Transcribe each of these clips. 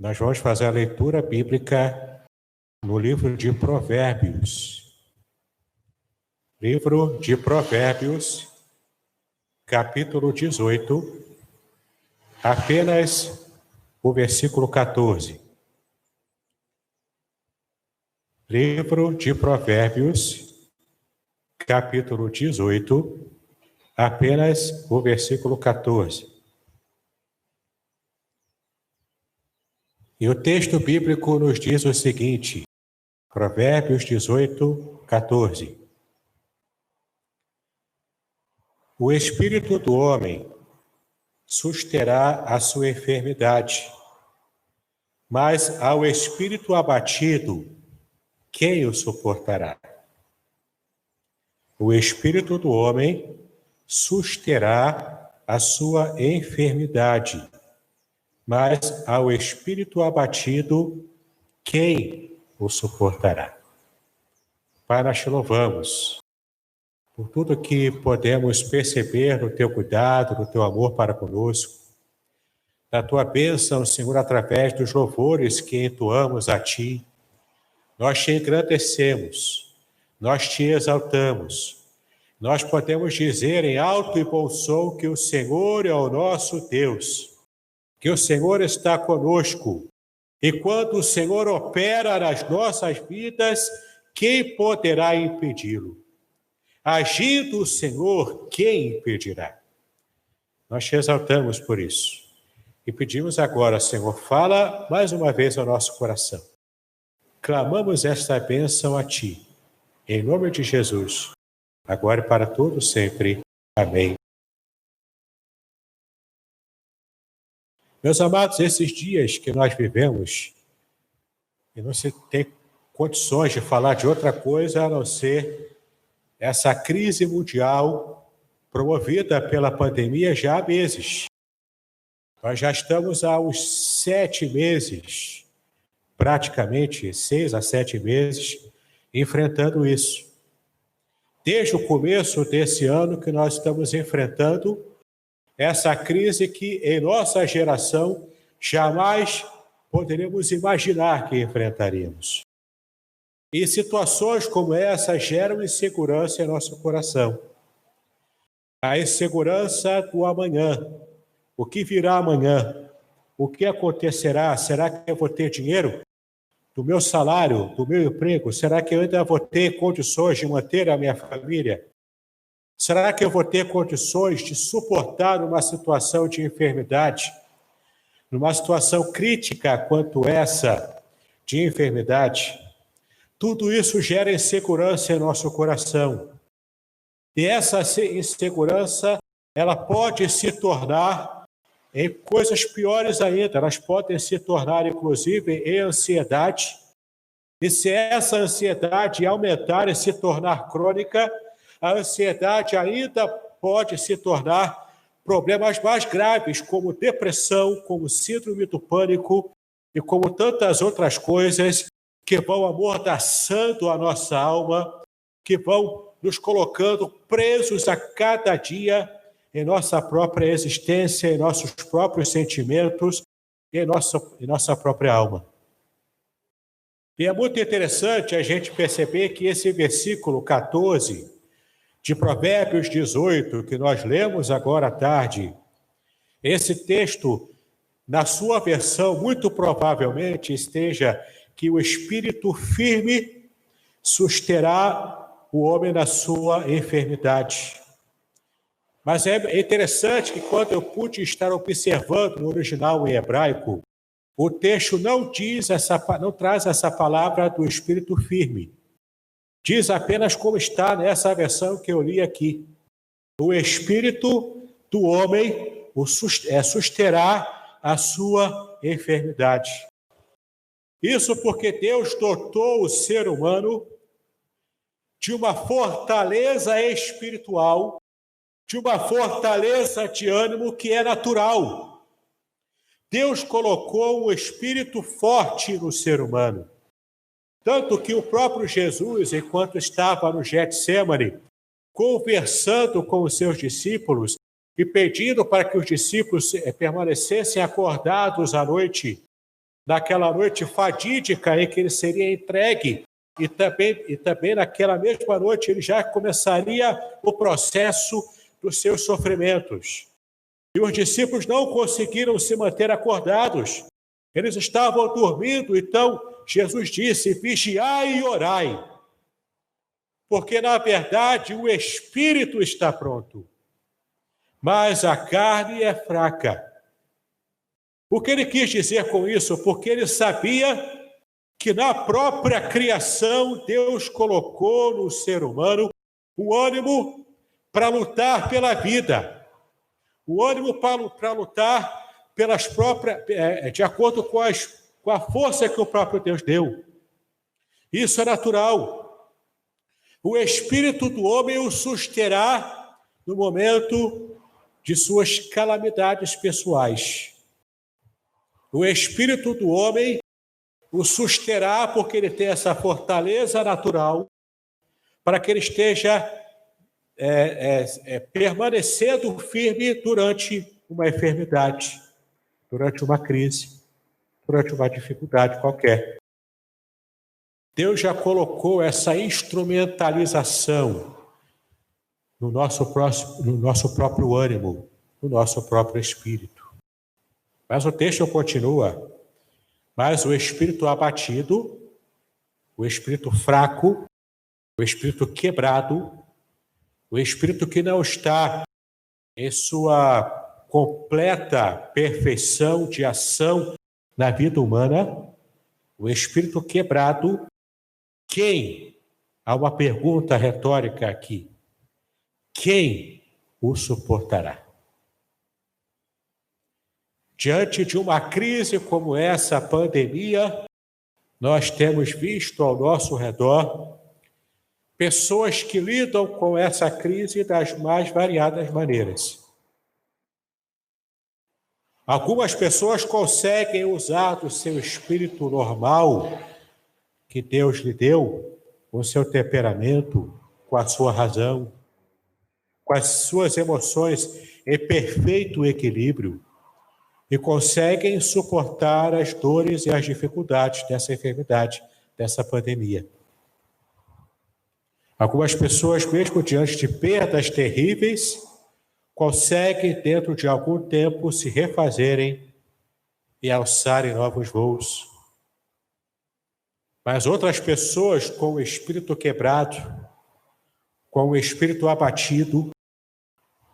Nós vamos fazer a leitura bíblica no livro de Provérbios. Livro de Provérbios, capítulo 18, apenas o versículo 14. Livro de Provérbios, capítulo 18, apenas o versículo 14. E o texto bíblico nos diz o seguinte, Provérbios 18, 14. O espírito do homem susterá a sua enfermidade, mas ao espírito abatido, quem o suportará? O espírito do homem susterá a sua enfermidade, mas ao espírito abatido, quem o suportará? Pai, nós te louvamos por tudo que podemos perceber no teu cuidado, no teu amor para conosco, da tua bênção, Senhor, através dos louvores que entoamos a ti. Nós te engrandecemos, nós te exaltamos. Nós podemos dizer em alto e bom som que o Senhor é o nosso Deus, que o Senhor está conosco. E quando o Senhor opera nas nossas vidas, quem poderá impedi-lo? Agindo o Senhor, quem impedirá? Nós te exaltamos por isso. E pedimos agora, Senhor, fala mais uma vez ao nosso coração. Clamamos esta bênção a ti, em nome de Jesus, agora e para todos sempre. Amém. Meus amados, esses dias que nós vivemos, e não se tem condições de falar de outra coisa a não ser essa crise mundial promovida pela pandemia já há meses. Nós já estamos há uns 7 meses, praticamente 6 a 7 meses, enfrentando isso. Desde o começo desse ano que nós estamos enfrentando essa crise que em nossa geração jamais poderíamos imaginar que enfrentaríamos. E situações como essa geram insegurança em nosso coração. A insegurança do amanhã. O que virá amanhã? O que acontecerá? Será que eu vou ter dinheiro? Do meu salário, do meu emprego? Será que eu ainda vou ter condições de manter a minha família? Será que eu vou ter condições de suportar uma situação de enfermidade? Numa situação crítica quanto essa de enfermidade? Tudo isso gera insegurança em nosso coração. E essa insegurança, ela pode se tornar em coisas piores ainda. Elas podem se tornar, inclusive, em ansiedade. E se essa ansiedade aumentar e se tornar crônica, a ansiedade ainda pode se tornar problemas mais graves, como depressão, como síndrome do pânico e como tantas outras coisas que vão amordaçando a nossa alma, que vão nos colocando presos a cada dia em nossa própria existência, em nossos próprios sentimentos, em nossa própria alma. E é muito interessante a gente perceber que esse versículo 14 de Provérbios 18, que nós lemos agora à tarde, esse texto, na sua versão, muito provavelmente esteja que o espírito firme susterá o homem na sua enfermidade. Mas é interessante que quando eu pude estar observando no original em hebraico, o texto não traz essa palavra do espírito firme. Diz apenas como está nessa versão que eu li aqui. O espírito do homem susterá a sua enfermidade. Isso porque Deus dotou o ser humano de uma fortaleza espiritual, de uma fortaleza de ânimo que é natural. Deus colocou um espírito forte no ser humano. Tanto que o próprio Jesus, enquanto estava no Getsêmani, conversando com os seus discípulos e pedindo para que os discípulos permanecessem acordados à noite, naquela noite fatídica em que ele seria entregue, e também naquela mesma noite ele já começaria o processo dos seus sofrimentos. E os discípulos não conseguiram se manter acordados, eles estavam dormindo. Então Jesus disse: vigiai e orai, porque na verdade o espírito está pronto, mas a carne é fraca. O que ele quis dizer com isso? Porque ele sabia que na própria criação Deus colocou no ser humano o ânimo para lutar pela vida, o ânimo para lutar pelas próprias, de acordo com a força que o próprio Deus deu. Isso é natural. O espírito do homem o susterá no momento de suas calamidades pessoais. O espírito do homem o susterá porque ele tem essa fortaleza natural para que ele esteja permanecendo firme durante uma enfermidade, durante uma crise, durante uma dificuldade qualquer. Deus já colocou essa instrumentalização no nosso próprio ânimo, no nosso próprio espírito. Mas o texto continua: mas o espírito abatido, o espírito fraco, o espírito quebrado, o espírito que não está em sua completa perfeição de ação na vida humana, o espírito quebrado, quem? Há uma pergunta retórica aqui: quem o suportará? Diante de uma crise como essa, a pandemia, nós temos visto ao nosso redor pessoas que lidam com essa crise das mais variadas maneiras. Algumas pessoas conseguem usar do seu espírito normal que Deus lhe deu, com o seu temperamento, com a sua razão, com as suas emoções em perfeito equilíbrio, e conseguem suportar as dores e as dificuldades dessa enfermidade, dessa pandemia. Algumas pessoas, mesmo diante de perdas terríveis, conseguem, dentro de algum tempo, se refazerem e alçarem novos voos. Mas outras pessoas, com o espírito quebrado, com o espírito abatido,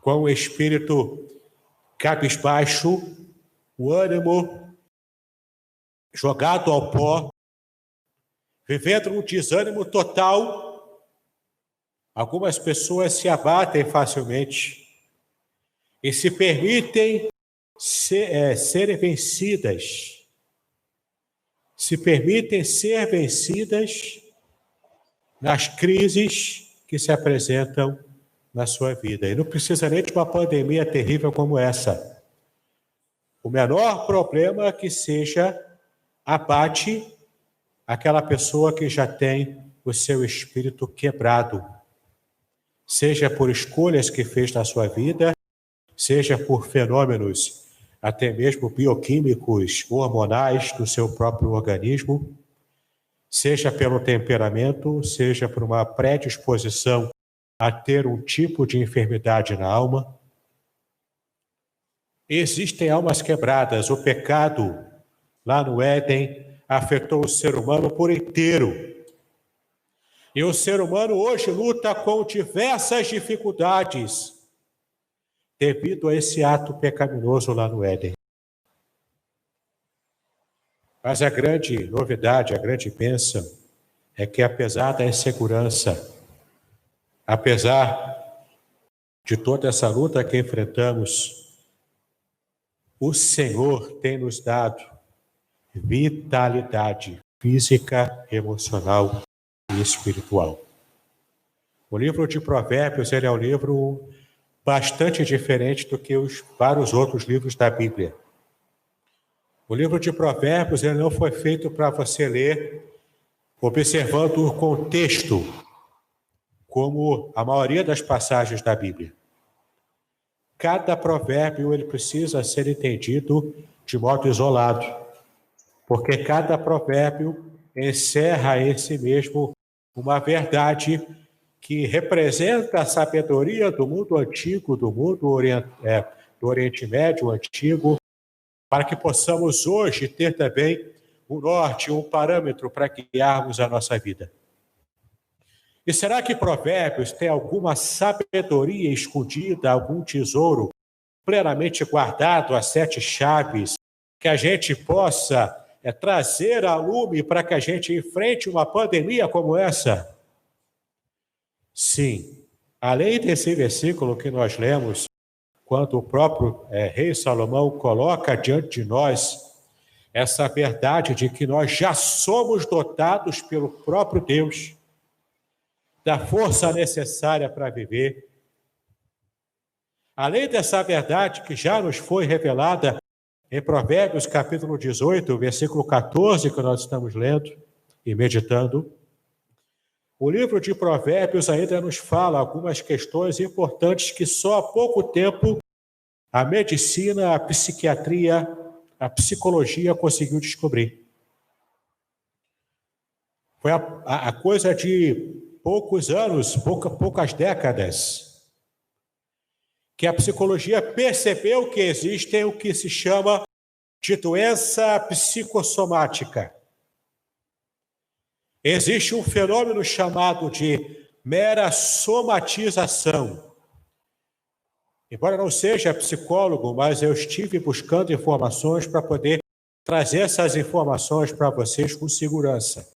com o espírito cabisbaixo, o ânimo jogado ao pó, vivendo um desânimo total, algumas pessoas se abatem facilmente e se permitem serem vencidas, se permitem ser vencidas nas crises que se apresentam na sua vida. E não precisa nem de uma pandemia terrível como essa. O menor problema que seja abate aquela pessoa que já tem o seu espírito quebrado, seja por escolhas que fez na sua vida, seja por fenômenos até mesmo bioquímicos, hormonais do seu próprio organismo, seja pelo temperamento, seja por uma predisposição a ter um tipo de enfermidade na alma. Existem almas quebradas. O pecado, lá no Éden, afetou o ser humano por inteiro. E o ser humano hoje luta com diversas dificuldades devido a esse ato pecaminoso lá no Éden. Mas a grande novidade, a grande bênção, é que apesar da insegurança, apesar de toda essa luta que enfrentamos, o Senhor tem nos dado vitalidade física, emocional e espiritual. O livro de Provérbios, ele é um livro bastante diferente do que os vários outros livros da Bíblia. O livro de Provérbios, ele não foi feito para você ler observando o contexto, como a maioria das passagens da Bíblia. Cada provérbio ele precisa ser entendido de modo isolado, porque cada provérbio encerra em si mesmo uma verdade que representa a sabedoria do mundo antigo, do Oriente Médio antigo, para que possamos hoje ter também um norte, um parâmetro para guiarmos a nossa vida. E será que Provérbios tem alguma sabedoria escondida, algum tesouro plenamente guardado a 7 chaves, que a gente possa trazer a lume para que a gente enfrente uma pandemia como essa? Sim, além desse versículo que nós lemos, quando o próprio rei Salomão coloca diante de nós essa verdade de que nós já somos dotados pelo próprio Deus da força necessária para viver. Além dessa verdade que já nos foi revelada em Provérbios capítulo 18, versículo 14, que nós estamos lendo e meditando, o livro de Provérbios ainda nos fala algumas questões importantes que só há pouco tempo a medicina, a psiquiatria, a psicologia conseguiu descobrir. Foi a coisa de poucos anos, poucas décadas, que a psicologia percebeu que existe o que se chama de doença psicossomática. Existe um fenômeno chamado de mera somatização. Embora não seja psicólogo, mas eu estive buscando informações para poder trazer essas informações para vocês com segurança.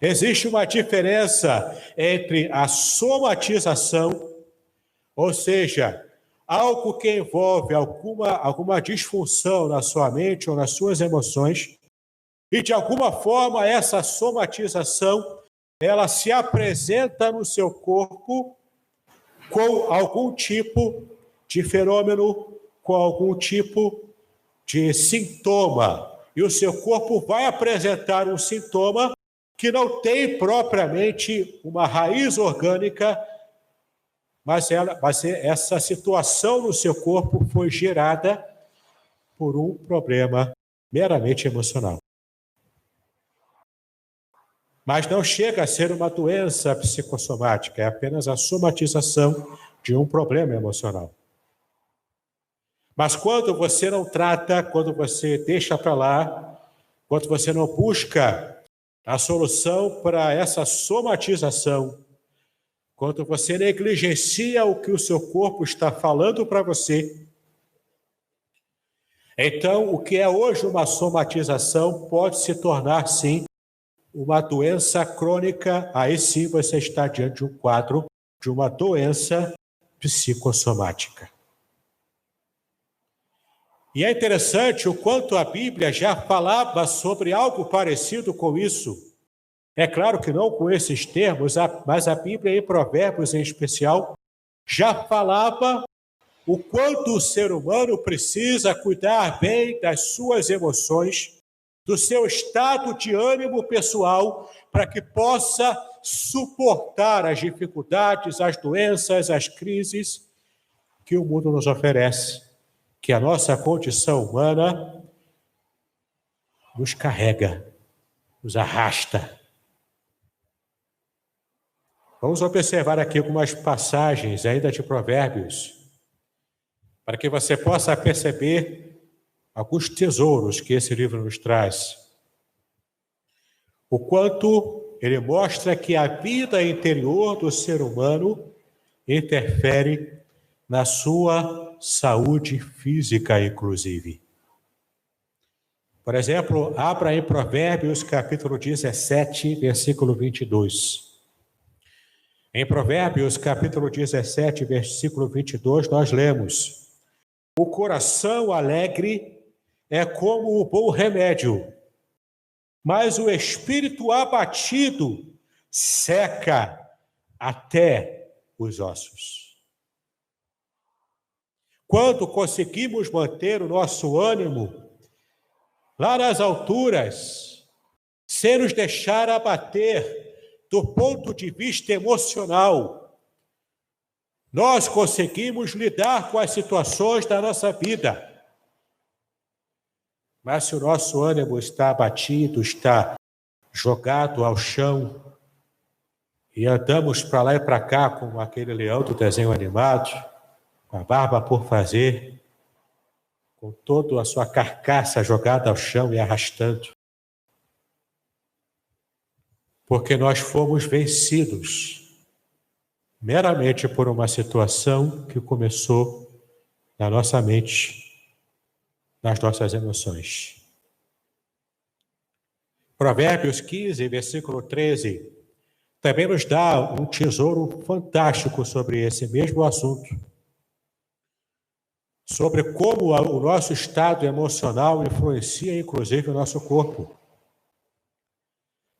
Existe uma diferença entre a somatização, ou seja, algo que envolve alguma disfunção na sua mente ou nas suas emoções, e de alguma forma essa somatização, ela se apresenta no seu corpo com algum tipo de fenômeno, com algum tipo de sintoma. E o seu corpo vai apresentar um sintoma que não tem propriamente uma raiz orgânica, mas essa situação no seu corpo foi gerada por um problema meramente emocional. Mas não chega a ser uma doença psicossomática, é apenas a somatização de um problema emocional. Mas quando você não trata, quando você deixa para lá, quando você não busca a solução para essa somatização, quando você negligencia o que o seu corpo está falando para você, então o que é hoje uma somatização pode se tornar, sim, uma doença crônica. Aí sim você está diante de um quadro de uma doença psicossomática. E é interessante o quanto a Bíblia já falava sobre algo parecido com isso. É claro que não com esses termos, mas a Bíblia, em Provérbios em especial, já falava o quanto o ser humano precisa cuidar bem das suas emoções, do seu estado de ânimo pessoal, para que possa suportar as dificuldades, as doenças, as crises que o mundo nos oferece, que a nossa condição humana nos carrega, nos arrasta. Vamos observar aqui algumas passagens ainda de Provérbios, para que você possa perceber alguns tesouros que esse livro nos traz. O quanto ele mostra que a vida interior do ser humano interfere na sua saúde física, inclusive. Por exemplo, abra em Provérbios, capítulo 17, versículo 22. Em Provérbios, capítulo 17, versículo 22, nós lemos: o coração alegre é como o bom remédio, mas o espírito abatido seca até os ossos. Quando conseguimos manter o nosso ânimo lá nas alturas, sem nos deixar abater do ponto de vista emocional, nós conseguimos lidar com as situações da nossa vida. Mas se o nosso ânimo está abatido, está jogado ao chão, e andamos para lá e para cá como aquele leão do desenho animado, com a barba por fazer, com toda a sua carcaça jogada ao chão e arrastando, porque nós fomos vencidos meramente por uma situação que começou na nossa mente, nas nossas emoções. Provérbios 15, versículo 13, também nos dá um tesouro fantástico sobre esse mesmo assunto, sobre como o nosso estado emocional influencia, inclusive, o nosso corpo.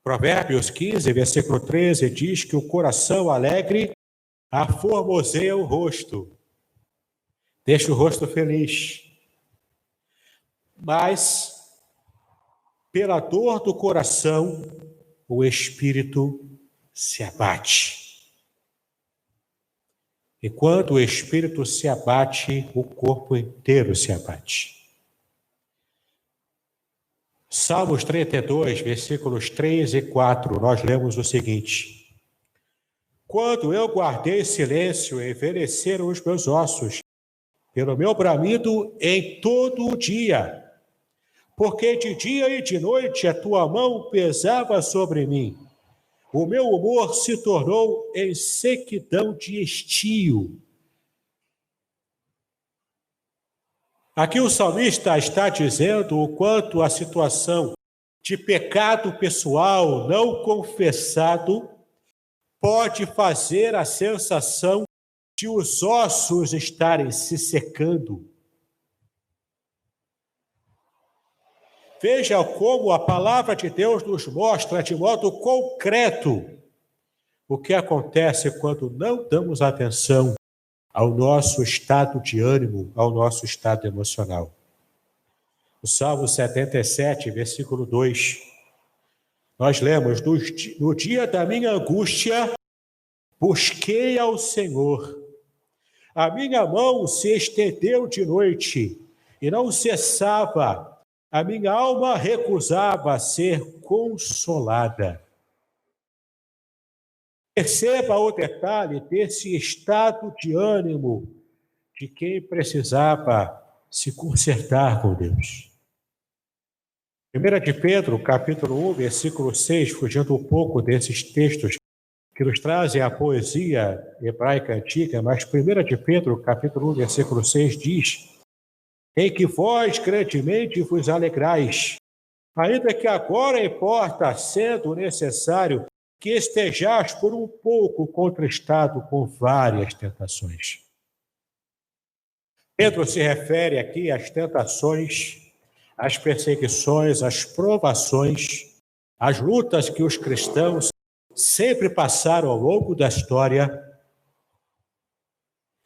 Provérbios 15, versículo 13, diz que o coração alegre aformoseia o rosto, deixa o rosto feliz. Mas, pela dor do coração, o espírito se abate. E quando o espírito se abate, o corpo inteiro se abate. Salmos 32, versículos 3 e 4, nós lemos o seguinte: quando eu guardei silêncio, envelheceram os meus ossos, pelo meu bramido em todo o dia, porque de dia e de noite a tua mão pesava sobre mim. O meu humor se tornou em sequidão de estio. Aqui o salmista está dizendo o quanto a situação de pecado pessoal não confessado pode fazer a sensação de os ossos estarem se secando. Veja como a palavra de Deus nos mostra de modo concreto o que acontece quando não damos atenção ao nosso estado de ânimo, ao nosso estado emocional. O Salmo 77, versículo 2, nós lemos: no dia da minha angústia, busquei ao Senhor. A minha mão se estendeu de noite e não cessava. A minha alma recusava ser consolada. Perceba o detalhe desse estado de ânimo de quem precisava se consertar com Deus. 1 de Pedro, capítulo 1, versículo 6, fugindo um pouco desses textos que nos trazem a poesia hebraica antiga, mas 1 de Pedro, capítulo 1, versículo 6, diz: em que vós grandemente vos alegrais, ainda que agora importa, sendo necessário, que estejais por um pouco contristado com várias tentações. Pedro se refere aqui às tentações, às perseguições, às provações, às lutas que os cristãos sempre passaram ao longo da história.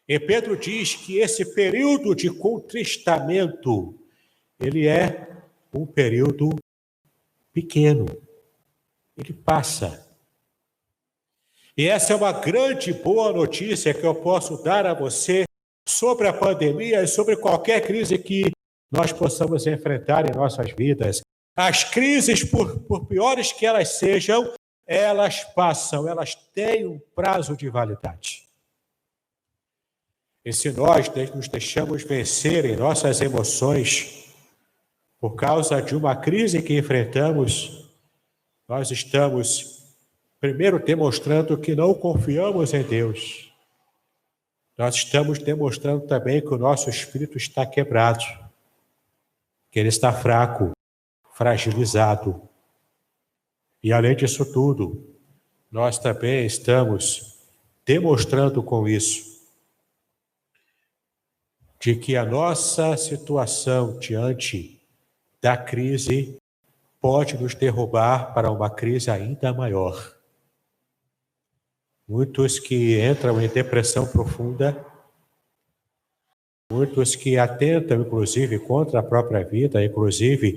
E Pedro diz que esse período de contristamento, ele é um período pequeno, ele passa. E essa é uma grande boa notícia que eu posso dar a você sobre a pandemia e sobre qualquer crise que nós possamos enfrentar em nossas vidas. As crises, por piores que elas sejam, elas passam, elas têm um prazo de validade. E se nós nos deixamos vencer em nossas emoções por causa de uma crise que enfrentamos, nós estamos, primeiro, demonstrando que não confiamos em Deus. Nós estamos demonstrando também que o nosso espírito está quebrado, que ele está fraco, fragilizado. E, além disso tudo, nós também estamos demonstrando com isso de que a nossa situação diante da crise pode nos derrubar para uma crise ainda maior. Muitos que entram em depressão profunda, muitos que atentam, inclusive, contra a própria vida, inclusive,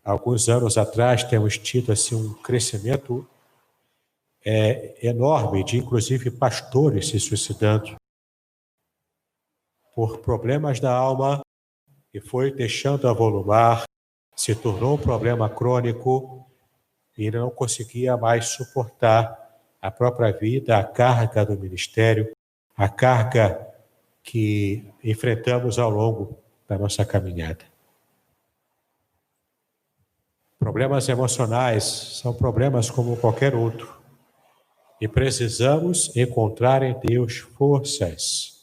alguns anos atrás temos tido assim, um crescimento enorme de, inclusive, pastores se suicidando por problemas da alma, e foi deixando avolumar se tornou um problema crônico e ele não conseguia mais suportar a própria vida, a carga do ministério, a carga que enfrentamos ao longo da nossa caminhada. Problemas emocionais são problemas como qualquer outro e precisamos encontrar em Deus forças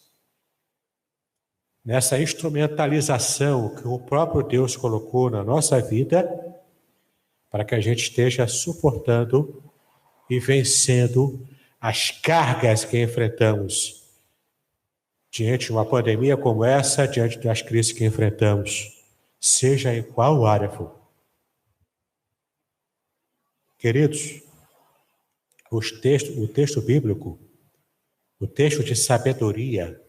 nessa instrumentalização que o próprio Deus colocou na nossa vida para que a gente esteja suportando e vencendo as cargas que enfrentamos diante de uma pandemia como essa, diante das crises que enfrentamos, seja em qual área for. Queridos, o texto bíblico, o texto de sabedoria,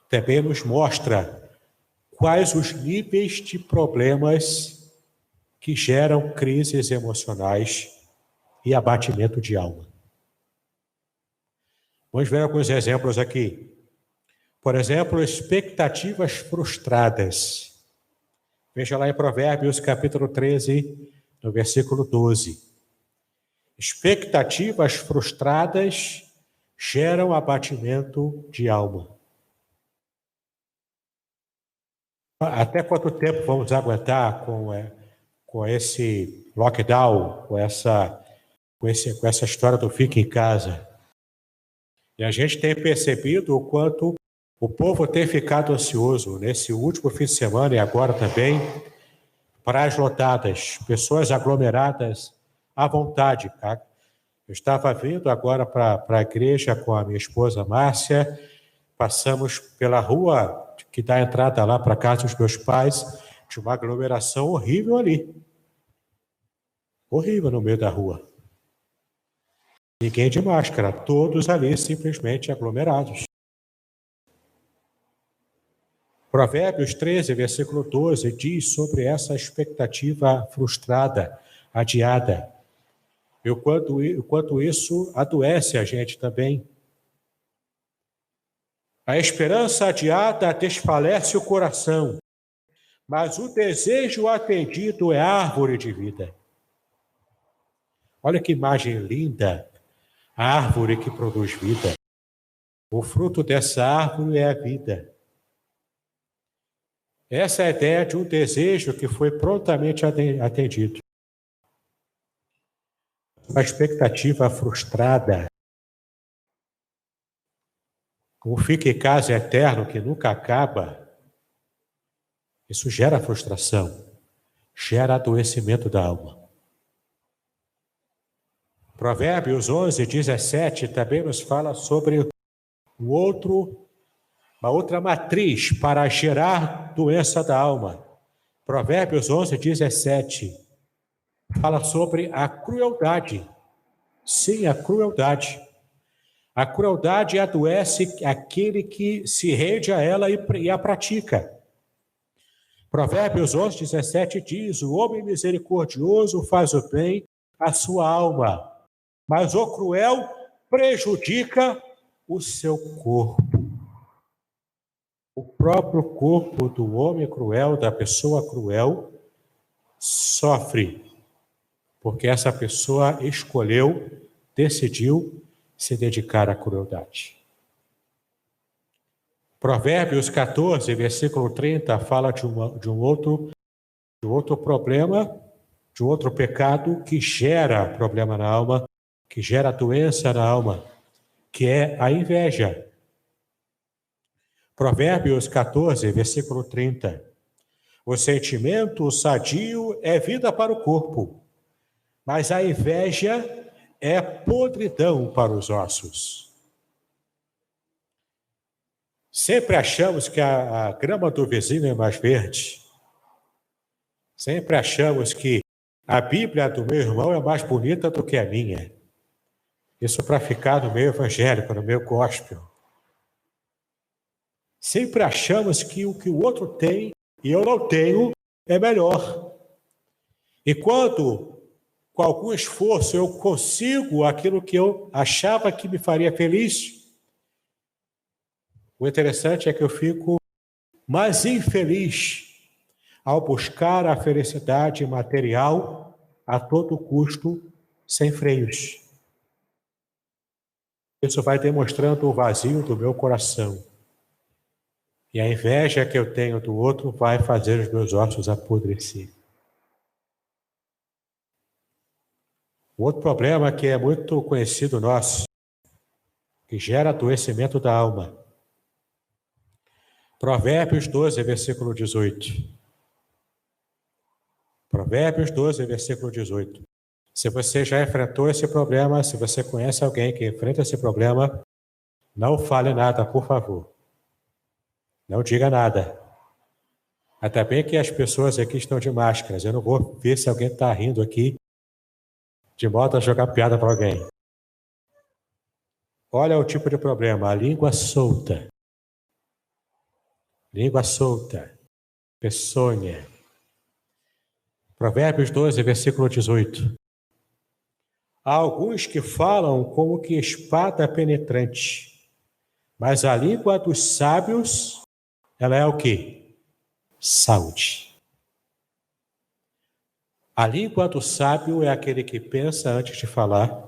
também nos mostra quais os níveis de problemas que geram crises emocionais e abatimento de alma. Vamos ver alguns exemplos aqui. Por exemplo, expectativas frustradas. Veja lá em Provérbios, capítulo 13, no versículo 12. Expectativas frustradas geram abatimento de alma. Até quanto tempo vamos aguentar com esse lockdown, com essa história do fica em casa? E a gente tem percebido o quanto o povo tem ficado ansioso nesse último fim de semana e agora também, praias lotadas, pessoas aglomeradas à vontade. Tá? Eu estava vindo agora para a igreja com a minha esposa Márcia, passamos pela rua que dá entrada lá para a casa dos meus pais, tinha uma aglomeração horrível ali. Horrível no meio da rua. Ninguém de máscara, todos ali simplesmente aglomerados. Provérbios 13, versículo 12, diz sobre essa expectativa frustrada, adiada. E o quanto isso adoece a gente também. A esperança adiada desfalece o coração, mas o desejo atendido é árvore de vida. Olha que imagem linda, a árvore que produz vida. O fruto dessa árvore é a vida. Essa é a ideia de um desejo que foi prontamente atendido. Uma expectativa frustrada. O fica em casa eterno que nunca acaba. Isso gera frustração, gera adoecimento da alma. Provérbios 11, 17 também nos fala sobre uma outra matriz para gerar doença da alma. Provérbios 11, 17 fala sobre a crueldade. Sim, a crueldade. A crueldade adoece aquele que se rende a ela e a pratica. Provérbios 11, 17 diz: o homem misericordioso faz o bem à sua alma, mas o cruel prejudica o seu corpo. O próprio corpo do homem cruel, da pessoa cruel, sofre, porque essa pessoa decidiu se dedicar à crueldade. Provérbios 14, versículo 30, fala de um outro problema, de um outro pecado que gera problema na alma, que gera doença na alma, que é a inveja. Provérbios 14, versículo 30. O sentimento sadio é vida para o corpo, mas a inveja é podridão para os ossos. Sempre achamos que a grama do vizinho é mais verde. Sempre achamos que a Bíblia do meu irmão é mais bonita do que a minha. Isso para ficar no meio evangélico, no meio gospel. Sempre achamos que o que o outro tem e eu não tenho é melhor. E quando, com algum esforço, eu consigo aquilo que eu achava que me faria feliz, o interessante é que eu fico mais infeliz, ao buscar a felicidade material a todo custo, sem freios. Isso vai demonstrando o vazio do meu coração. E a inveja que eu tenho do outro vai fazer os meus ossos apodrecer. O outro problema que é muito conhecido nosso, que gera adoecimento da alma. Provérbios 12, versículo 18. Provérbios 12, versículo 18. Se você já enfrentou esse problema, se você conhece alguém que enfrenta esse problema, não fale nada, por favor. Não diga nada. Até bem que as pessoas aqui estão de máscaras. Eu não vou ver se alguém está rindo aqui, de modo a jogar piada para alguém. Olha o tipo de problema, a língua solta. Língua solta, peçonha. Provérbios 12, versículo 18. Há alguns que falam como que espada penetrante, mas a língua dos sábios, ela é o quê? Saúde. A língua do sábio é aquele que pensa antes de falar,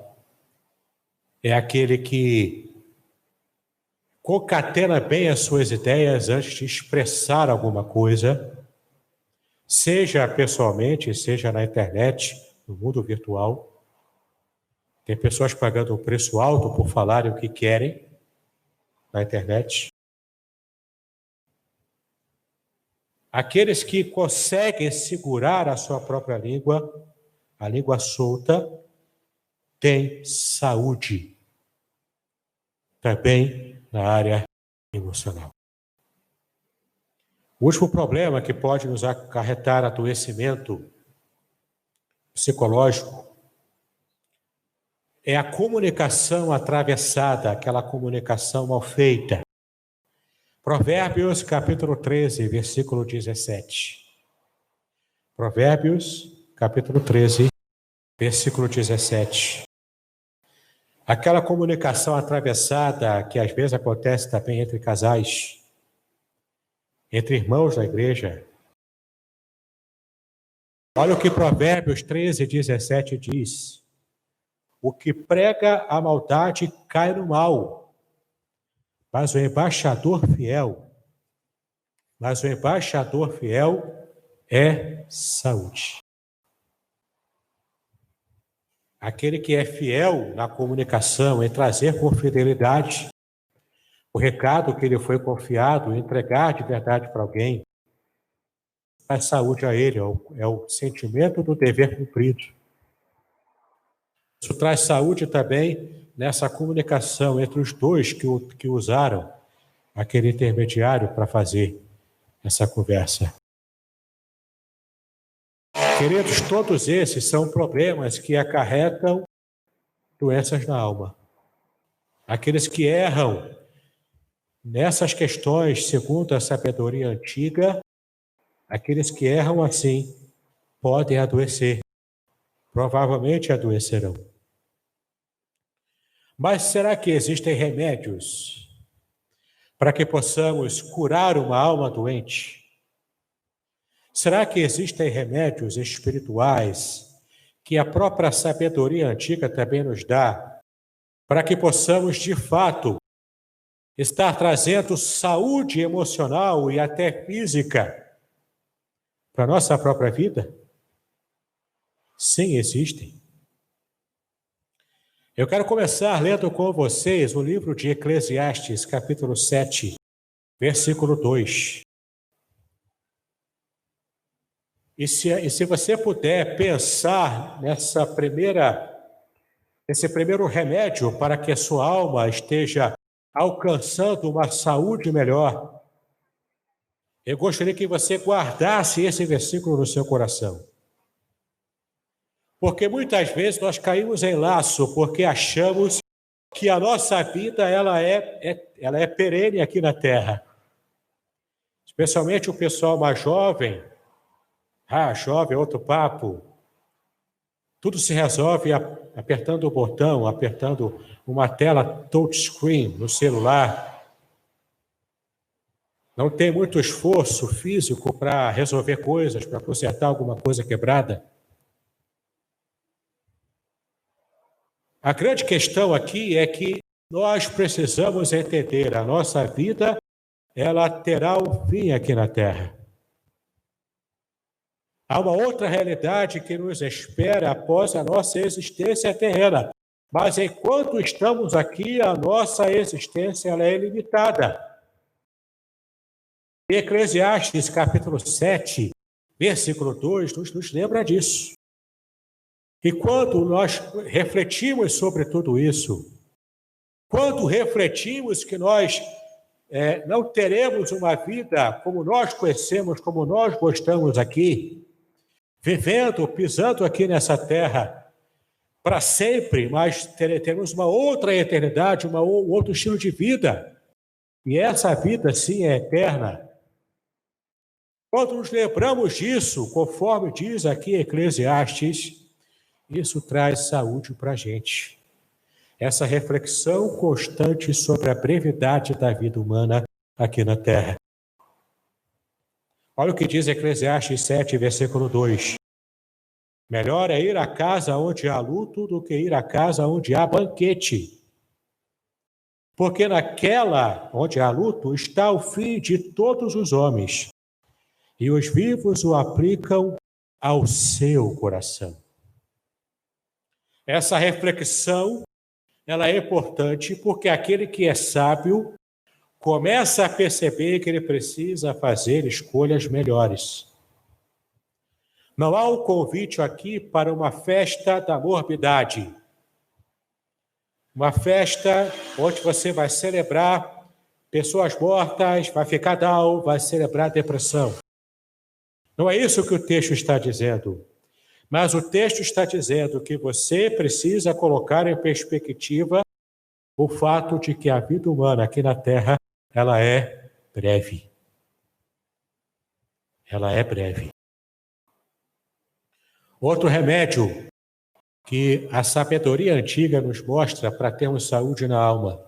é aquele que concatena bem as suas ideias antes de expressar alguma coisa, seja pessoalmente, seja na internet, no mundo virtual. Tem pessoas pagando um preço alto por falarem o que querem na internet. Aqueles que conseguem segurar a sua própria língua, a língua solta, têm saúde. Também na área emocional. O último problema que pode nos acarretar adoecimento psicológico é a comunicação atravessada, aquela comunicação mal feita. Provérbios, capítulo 13, versículo 17. Provérbios, capítulo 13, versículo 17. Aquela comunicação atravessada que às vezes acontece também entre casais, entre irmãos da igreja. Olha o que Provérbios 13, 17 diz. O que prega a maldade cai no mal, mas o embaixador fiel é saúde. Aquele que é fiel na comunicação, em trazer com fidelidade o recado que lhe foi confiado, entregar de verdade para alguém, faz saúde a ele, é o sentimento do dever cumprido. Isso traz saúde também nessa comunicação entre os dois que usaram aquele intermediário para fazer essa conversa. Queridos, todos esses são problemas que acarretam doenças na alma. Aqueles que erram nessas questões, segundo a sabedoria antiga, aqueles que erram assim podem adoecer, provavelmente adoecerão. Mas será que existem remédios para que possamos curar uma alma doente? Será que existem remédios espirituais que a própria sabedoria antiga também nos dá para que possamos, de fato, estar trazendo saúde emocional e até física para a nossa própria vida? Sim, existem. Eu quero começar lendo com vocês o livro de Eclesiastes, capítulo 7, versículo 2. E se você puder pensar nesse primeiro remédio para que a sua alma esteja alcançando uma saúde melhor, eu gostaria que você guardasse esse versículo no seu coração. Porque muitas vezes nós caímos em laço porque achamos que a nossa vida ela é perene aqui na Terra. Especialmente o pessoal mais jovem. Jovem, outro papo. Tudo se resolve apertando o botão, apertando uma tela touchscreen no celular. não tem muito esforço físico para resolver coisas, para consertar alguma coisa quebrada. A grande questão aqui é que nós precisamos entender a nossa vida, ela terá um fim aqui na Terra. Há uma outra realidade que nos espera após a nossa existência terrena. Mas enquanto estamos aqui, a nossa existência ela é limitada. Eclesiastes, capítulo 7, versículo 2, nos lembra disso. E quando nós refletimos sobre tudo isso, quando refletimos que nós não teremos uma vida como nós conhecemos, como nós gostamos aqui, vivendo, pisando aqui nessa terra para sempre, mas teremos uma outra eternidade, um outro estilo de vida. E essa vida, sim, é eterna. Quando nos lembramos disso, conforme diz aqui Eclesiastes, isso traz saúde para a gente. Essa reflexão constante sobre a brevidade da vida humana aqui na Terra. Olha o que diz Eclesiastes 7, versículo 2. Melhor é ir à casa onde há luto do que ir à casa onde há banquete. Porque naquela onde há luto está o fim de todos os homens, e os vivos o aplicam ao seu coração. Essa reflexão, ela é importante porque aquele que é sábio começa a perceber que ele precisa fazer escolhas melhores. Não há um convite aqui para uma festa da morbidade. Uma festa onde você vai celebrar pessoas mortas, vai ficar down, vai celebrar depressão. Não é isso que o texto está dizendo. Mas o texto está dizendo que você precisa colocar em perspectiva o fato de que a vida humana aqui na Terra, ela é breve. Ela é breve. Outro remédio que a sabedoria antiga nos mostra para termos saúde na alma.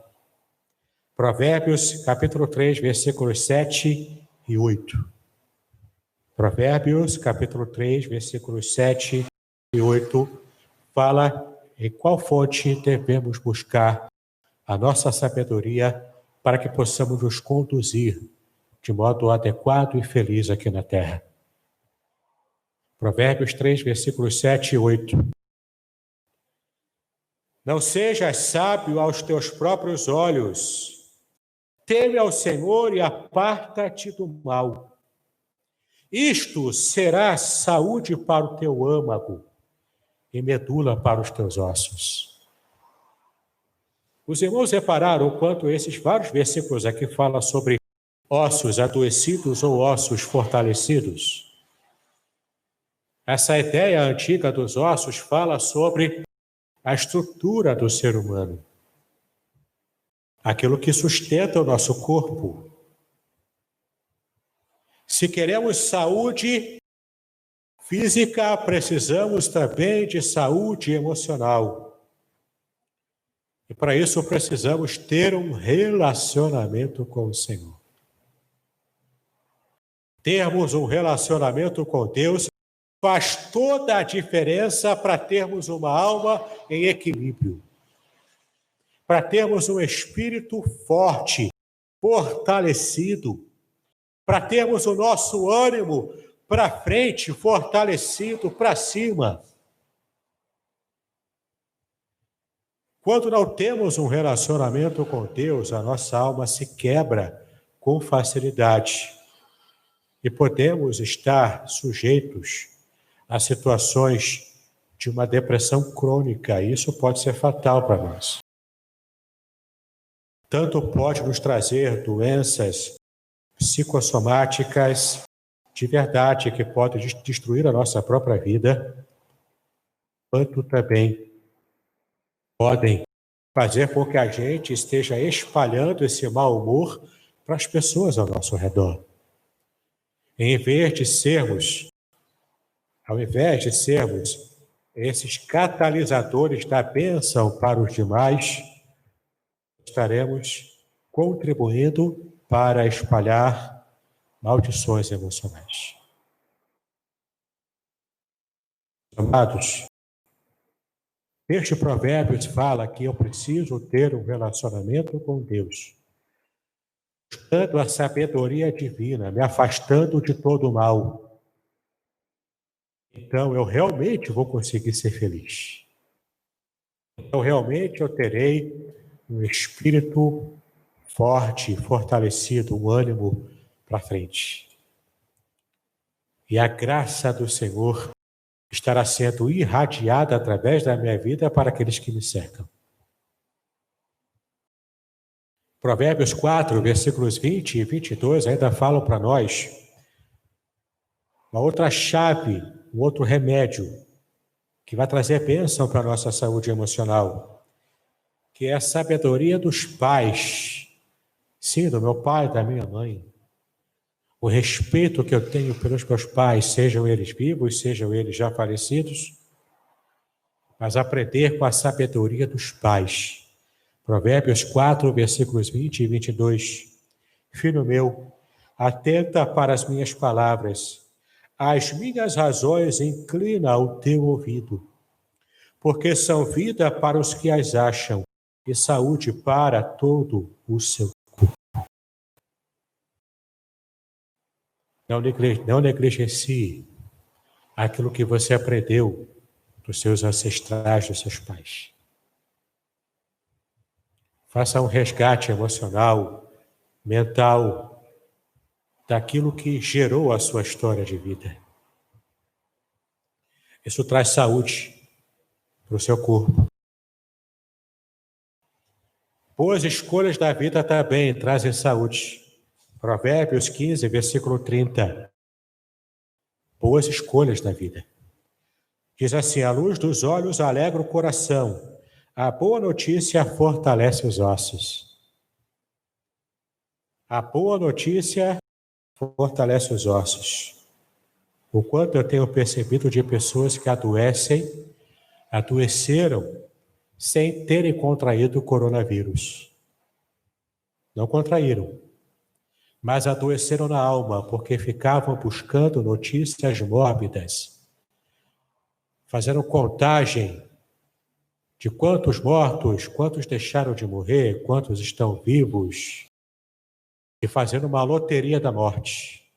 Provérbios, capítulo 3, versículos 7 e 8. Provérbios, capítulo 3, versículos 7 e 8, fala em qual fonte devemos buscar a nossa sabedoria para que possamos nos conduzir de modo adequado e feliz aqui na Terra. Provérbios 3, versículos 7 e 8. Não sejas sábio aos teus próprios olhos. Teme ao Senhor e aparta-te do mal. Isto será saúde para o teu âmago e medula para os teus ossos. Os irmãos repararam o quanto esses vários versículos aqui falam sobre ossos adoecidos ou ossos fortalecidos. Essa ideia antiga dos ossos fala sobre a estrutura do ser humano, aquilo que sustenta o nosso corpo. Se queremos saúde física, precisamos também de saúde emocional. E para isso precisamos ter um relacionamento com o Senhor. Termos um relacionamento com Deus faz toda a diferença para termos uma alma em equilíbrio, para termos um espírito forte, fortalecido, para termos o nosso ânimo para frente, fortalecido para cima. Quando não temos um relacionamento com Deus, a nossa alma se quebra com facilidade e podemos estar sujeitos a situações de uma depressão crônica. Isso pode ser fatal para nós. Tanto pode nos trazer doenças psicossomáticas de verdade que podem destruir a nossa própria vida, quanto também podem fazer com que a gente esteja espalhando esse mau humor para as pessoas ao nosso redor. Ao invés de sermos esses catalisadores da bênção para os demais, estaremos contribuindo para espalhar maldições emocionais. Amados, este provérbio fala que eu preciso ter um relacionamento com Deus, buscando a sabedoria divina, me afastando de todo o mal. Então, eu realmente vou conseguir ser feliz. Então, realmente eu terei um espírito forte, fortalecido, um ânimo para frente. E a graça do Senhor estará sendo irradiada através da minha vida para aqueles que me cercam. Provérbios 4, versículos 20 e 22 ainda falam para nós uma outra chave, um outro remédio que vai trazer bênção para a nossa saúde emocional, que é a sabedoria dos pais. Sim, do meu pai e da minha mãe. O respeito que eu tenho pelos meus pais, sejam eles vivos, sejam eles já falecidos, mas aprender com a sabedoria dos pais. Provérbios 4, versículos 20 e 22. Filho meu, atenta para as minhas palavras, as minhas razões inclina o teu ouvido, porque são vida para os que as acham e saúde para todo o seu corpo. Não negligencie aquilo que você aprendeu dos seus ancestrais, dos seus pais. Faça um resgate emocional, mental, daquilo que gerou a sua história de vida. Isso traz saúde para o seu corpo. Boas escolhas da vida também trazem saúde. Provérbios 15, versículo 30. Boas escolhas da vida. Diz assim: a luz dos olhos alegra o coração, a boa notícia fortalece os ossos. A boa notícia fortalece os ossos. O quanto eu tenho percebido de pessoas que adoeceram sem terem contraído o coronavírus. Não contraíram, mas adoeceram na alma, porque ficavam buscando notícias mórbidas, fazendo contagem de quantos mortos, quantos deixaram de morrer, quantos estão vivos, e fazendo uma loteria da morte.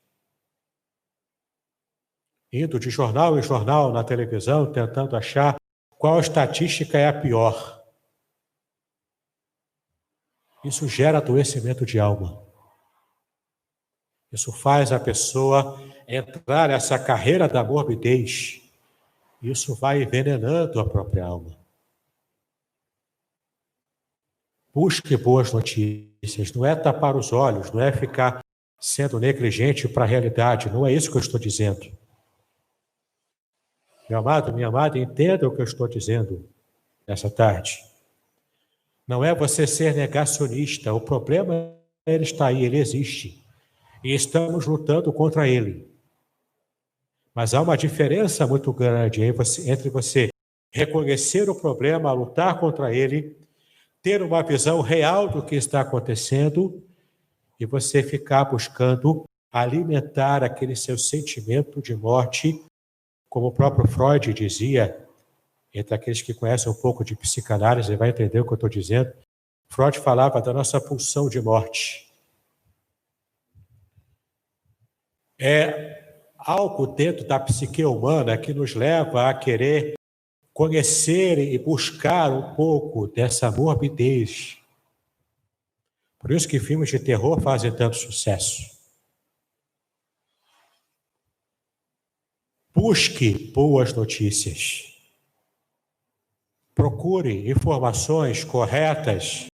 Indo de jornal em jornal na televisão, tentando achar qual estatística é a pior. Isso gera adoecimento de alma. Isso faz a pessoa entrar nessa carreira da morbidez. Isso vai envenenando a própria alma. Busque boas notícias. Não é tapar os olhos, não é ficar sendo negligente para a realidade. Não é isso que eu estou dizendo. Meu amado, minha amada, entenda o que eu estou dizendo nessa tarde. Não é você ser negacionista. O problema, ele está aí, ele existe. E estamos lutando contra ele. Mas há uma diferença muito grande entre você reconhecer o problema, lutar contra ele, ter uma visão real do que está acontecendo e você ficar buscando alimentar aquele seu sentimento de morte, como o próprio Freud dizia. Entre aqueles que conhecem um pouco de psicanálise, vai entender o que eu estou dizendo. Freud falava da nossa pulsão de morte. É algo dentro da psique humana que nos leva a querer conhecer e buscar um pouco dessa morbidez. Por isso que filmes de terror fazem tanto sucesso. Busque boas notícias. Procure informações corretas,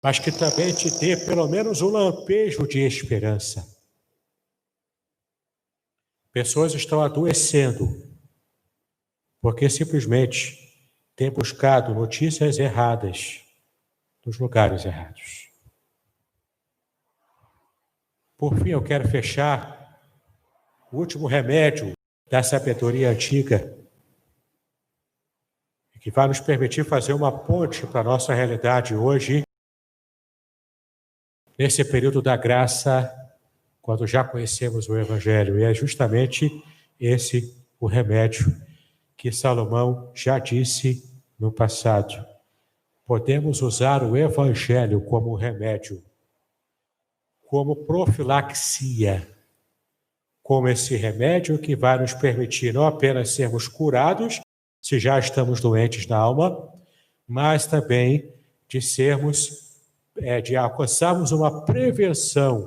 mas que também te dê pelo menos um lampejo de esperança. Pessoas estão adoecendo porque simplesmente têm buscado notícias erradas nos lugares errados. Por fim, eu quero fechar o último remédio da sabedoria antiga, que vai nos permitir fazer uma ponte para a nossa realidade hoje, nesse período da graça quando já conhecemos o Evangelho. E é justamente esse o remédio que Salomão já disse no passado. Podemos usar o Evangelho como remédio, como profilaxia, como esse remédio que vai nos permitir não apenas sermos curados, se já estamos doentes na alma, mas também de alcançarmos uma prevenção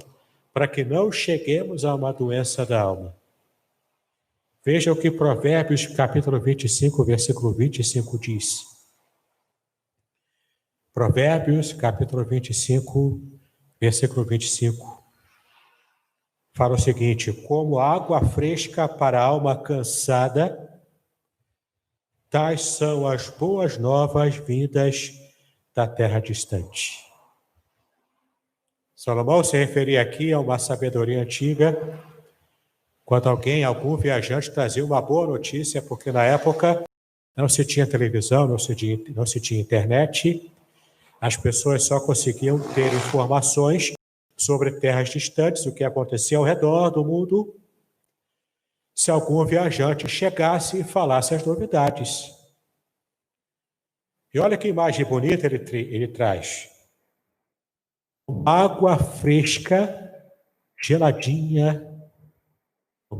para que não cheguemos a uma doença da alma. Veja o que Provérbios, capítulo 25, versículo 25 diz. Provérbios, capítulo 25, versículo 25. Fala o seguinte: como água fresca para a alma cansada, tais são as boas novas vindas da terra distante. Salomão se referia aqui a uma sabedoria antiga, quando algum viajante trazia uma boa notícia, porque na época não se tinha televisão, não se tinha internet, as pessoas só conseguiam ter informações sobre terras distantes, o que acontecia ao redor do mundo, se algum viajante chegasse e falasse as novidades. E olha que imagem bonita ele traz. Água fresca, geladinha,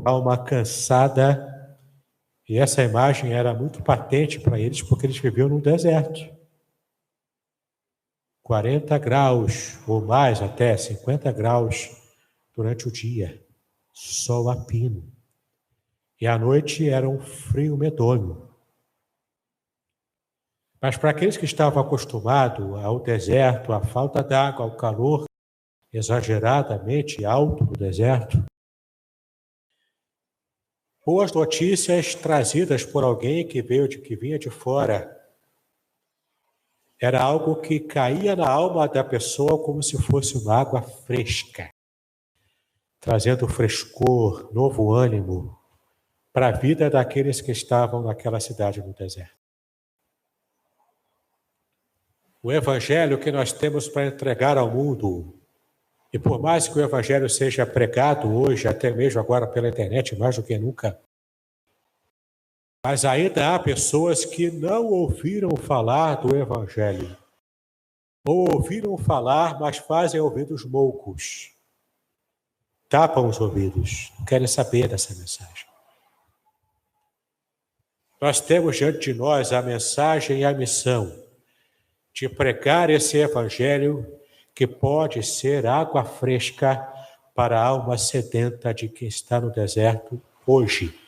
alma cansada. E essa imagem era muito patente para eles, porque eles viviam no deserto. 40 graus, ou mais até, 50 graus durante o dia. Sol a pino. E à noite era um frio medonho. Mas para aqueles que estavam acostumados ao deserto, à falta d'água, ao calor exageradamente alto do deserto, boas notícias trazidas por alguém que vinha de fora, era algo que caía na alma da pessoa como se fosse uma água fresca, trazendo frescor, novo ânimo para a vida daqueles que estavam naquela cidade no deserto. O Evangelho que nós temos para entregar ao mundo, e por mais que o Evangelho seja pregado hoje, até mesmo agora pela internet, mais do que nunca, mas ainda há pessoas que não ouviram falar do Evangelho, ou ouviram falar, mas fazem ouvidos moucos, tapam os ouvidos, não querem saber dessa mensagem. Nós temos diante de nós a mensagem e a missão de pregar esse Evangelho que pode ser água fresca para a alma sedenta de quem está no deserto hoje,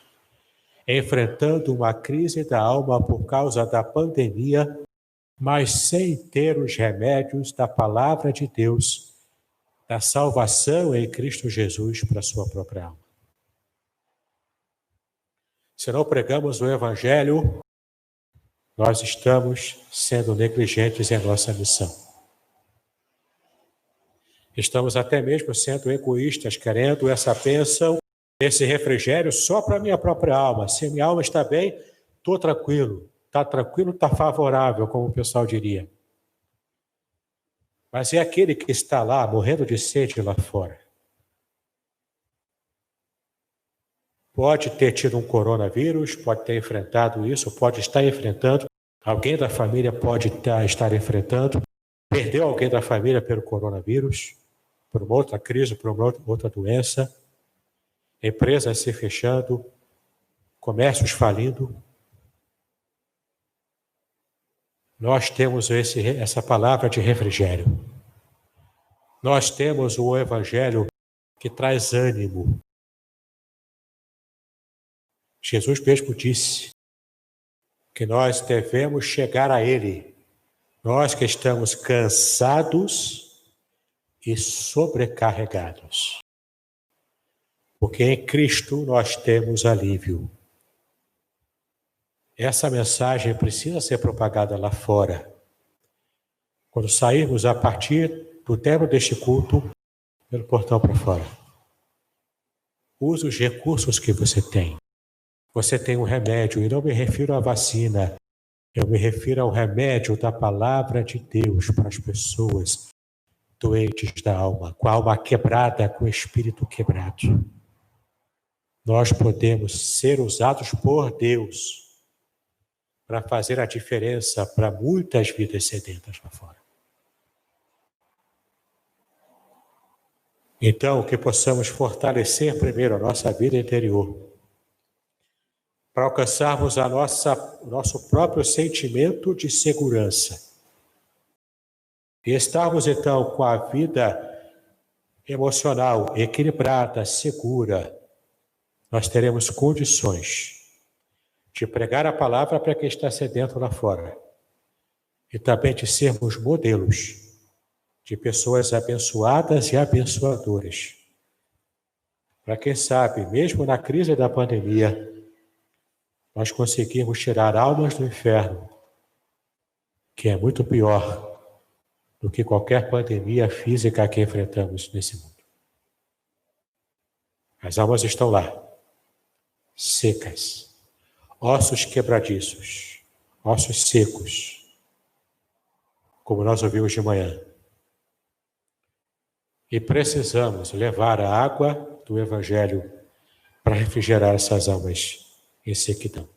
enfrentando uma crise da alma por causa da pandemia, mas sem ter os remédios da palavra de Deus, da salvação em Cristo Jesus para a sua própria alma. Se não pregamos o Evangelho, nós estamos sendo negligentes em nossa missão. Estamos até mesmo sendo egoístas, querendo essa bênção, esse refrigério só para a minha própria alma. Se minha alma está bem, estou tranquilo. Está tranquilo, está favorável, como o pessoal diria. Mas é aquele que está lá, morrendo de sede lá fora. Pode ter tido um coronavírus, pode ter enfrentado isso, pode estar enfrentando. Alguém da família pode estar enfrentando. Perdeu alguém da família pelo coronavírus, por uma outra crise, por uma outra doença. Empresas se fechando, comércios falindo. Nós temos essa palavra de refrigério. Nós temos o Evangelho que traz ânimo. Jesus mesmo disse que nós devemos chegar a Ele, nós que estamos cansados e sobrecarregados. Porque em Cristo nós temos alívio. Essa mensagem precisa ser propagada lá fora. Quando sairmos a partir do término deste culto, pelo portão para fora. Use os recursos que você tem. Você tem um remédio, e não me refiro à vacina, eu me refiro ao remédio da palavra de Deus para as pessoas doentes da alma, com a alma quebrada, com o espírito quebrado. Nós podemos ser usados por Deus para fazer a diferença para muitas vidas sedentas lá fora. Então, que possamos fortalecer primeiro a nossa vida interior, para alcançarmos o nosso próprio sentimento de segurança. E estarmos, então, com a vida emocional equilibrada, segura, nós teremos condições de pregar a palavra para quem está sedento lá fora. E também de sermos modelos de pessoas abençoadas e abençoadoras. Para quem sabe, mesmo na crise da pandemia, nós conseguimos tirar almas do inferno, que é muito pior do que qualquer pandemia física que enfrentamos nesse mundo. As almas estão lá, secas, ossos quebradiços, ossos secos, como nós ouvimos de manhã. E precisamos levar a água do Evangelho para refrigerar essas almas em sequidão.